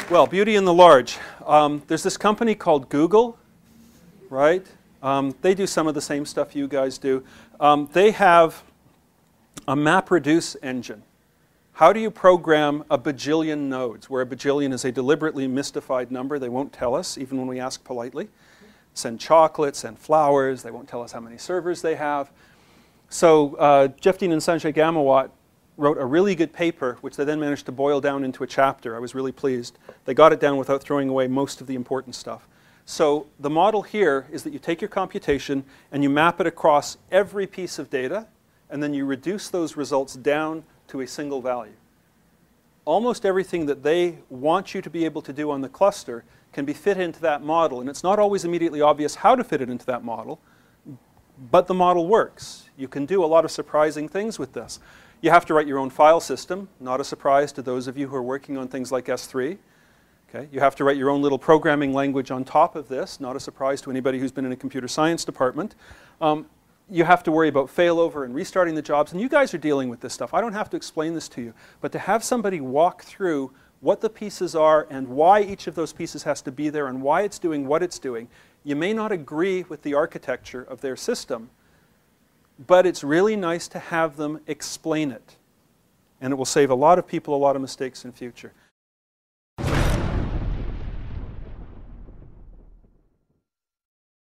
Well, beauty in the large. There's this company called Google, right? They do some of the same stuff you guys do. They have a MapReduce engine. How do you program a bajillion nodes, where a bajillion is a deliberately mystified number? They won't tell us, even when we ask politely. Send chocolates, send flowers. They won't tell us how many servers they have. So Jeff Dean and Sanjay Gamawat wrote a really good paper, which they then managed to boil down into a chapter. I was really pleased. They got it down without throwing away most of the important stuff. So the model here is that you take your computation and you map it across every piece of data, and then you reduce those results down to a single value. Almost everything that they want you to be able to do on the cluster can be fit into that model, and it's not always immediately obvious how to fit it into that model, but the model works. You can do a lot of surprising things with this. You have to write your own file system, not a surprise to those of you who are working on things like S3. Okay? You have to write your own little programming language on top of this, not a surprise to anybody who's been in a computer science department. You have to worry about failover and restarting the jobs, and you guys are dealing with this stuff. I don't have to explain this to you, but to have somebody walk through what the pieces are and why each of those pieces has to be there and why it's doing what it's doing. You may not agree with the architecture of their system, but it's really nice to have them explain it. And it will save a lot of people a lot of mistakes in future.